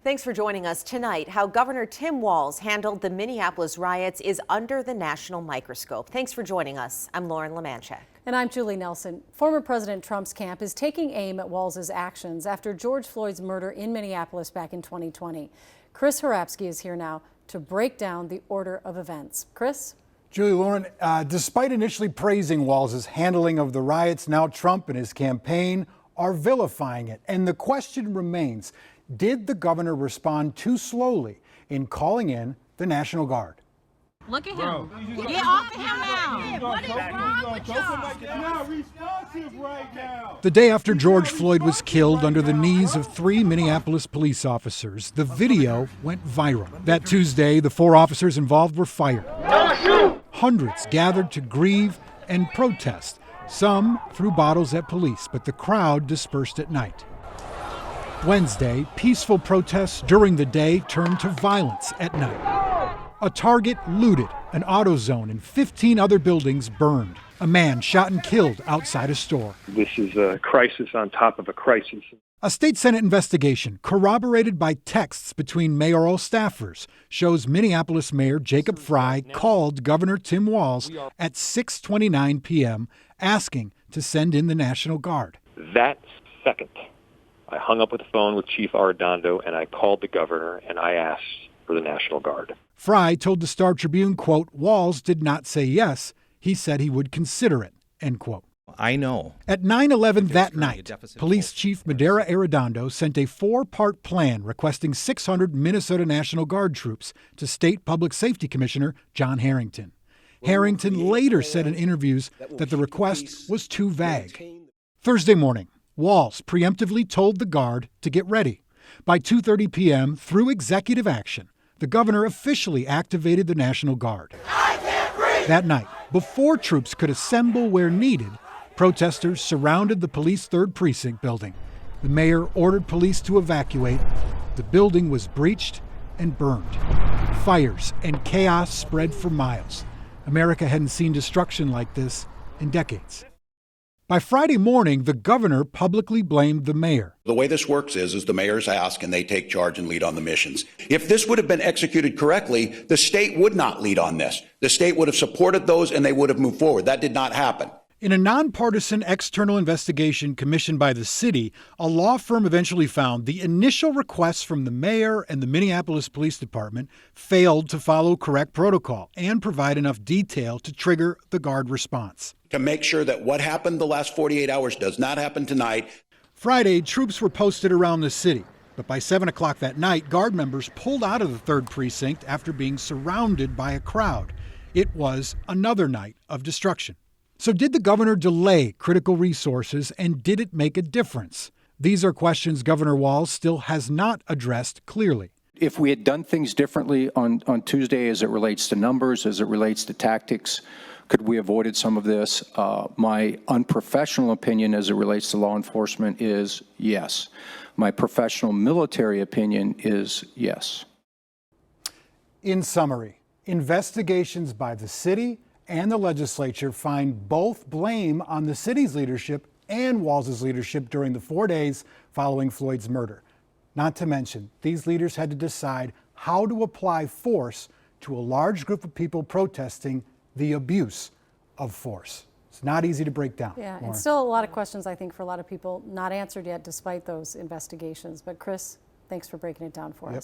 Thanks for joining us tonight. How Governor Tim Walz handled the Minneapolis riots is under the national microscope. Thanks for joining us. I'm Lauren Lemanchek. And I'm Julie Nelson. Former President Trump's camp is taking aim at Walz's actions after George Floyd's murder in Minneapolis back in 2020. Chris Harapsky is here now to break down the order of events. Chris? Julie, Lauren, despite initially praising Walz's handling of the riots, now Trump and his campaign are vilifying it. And the question remains, did the governor respond too slowly in calling in the National Guard? Look at him. Get off of him now. What is wrong with y'all? Not responsive right now. The day after George Floyd was killed under the knees of 3 Minneapolis police officers, the video went viral. That Tuesday, the 4 officers involved were fired. Hundreds gathered to grieve and protest. Some threw bottles at police, but the crowd dispersed at night. Wednesday, peaceful protests during the day turned to violence at night. A Target looted, an AutoZone and 15 other buildings burned. A man shot and killed outside a store. This is a crisis on top of a crisis. A state Senate investigation corroborated by texts between mayoral staffers shows Minneapolis Mayor Jacob Frey called Governor Tim Walz at 6:29 p.m. asking to send in the National Guard. That second, I hung up with the phone with Chief Arredondo and I called the governor and I asked for the National Guard. Frey told the Star Tribune, quote, Walz did not say yes. He said he would consider it, end quote. I know. At 9/11 that night, Police Chief Madera Arredondo sent a 4-part plan requesting 600 Minnesota National Guard troops to State Public Safety Commissioner John Harrington. Harrington later said in interviews that the request was too vague. Thursday morning, Walz preemptively told the Guard to get ready. By 2:30 p.m., through executive action, the governor officially activated the National Guard. That night, before troops could assemble where needed, protesters surrounded the police 3rd Precinct building. The mayor ordered police to evacuate. The building was breached and burned. Fires and chaos spread for miles. America hadn't seen destruction like this in decades. By Friday morning, the governor publicly blamed the mayor. The way this works is the mayors ask and they take charge and lead on the missions. If this would have been executed correctly, the state would not lead on this. The state would have supported those and they would have moved forward. That did not happen. In a nonpartisan external investigation commissioned by the city, a law firm eventually found the initial requests from the mayor and the Minneapolis Police Department failed to follow correct protocol and provide enough detail to trigger the Guard response. To make sure that what happened the last 48 hours does not happen tonight. Friday, troops were posted around the city, but by 7 o'clock that night, Guard members pulled out of the 3rd Precinct after being surrounded by a crowd. It was another night of destruction. So did the governor delay critical resources, and did it make a difference? These are questions Governor Walz still has not addressed clearly. If we had done things differently on Tuesday as it relates to numbers, as it relates to tactics, could we have avoided some of this? My unprofessional opinion as it relates to law enforcement is yes. My professional military opinion is yes. In summary, investigations by the city and the legislature find both blame on the city's leadership and Walz's leadership during the 4 days following Floyd's murder. Not to mention, these leaders had to decide how to apply force to a large group of people protesting the abuse of force. It's not easy to break down. Yeah, Lauren. and still a lot of questions, I think, for a lot of people not answered yet despite those investigations. But Chris, thanks for breaking it down for us.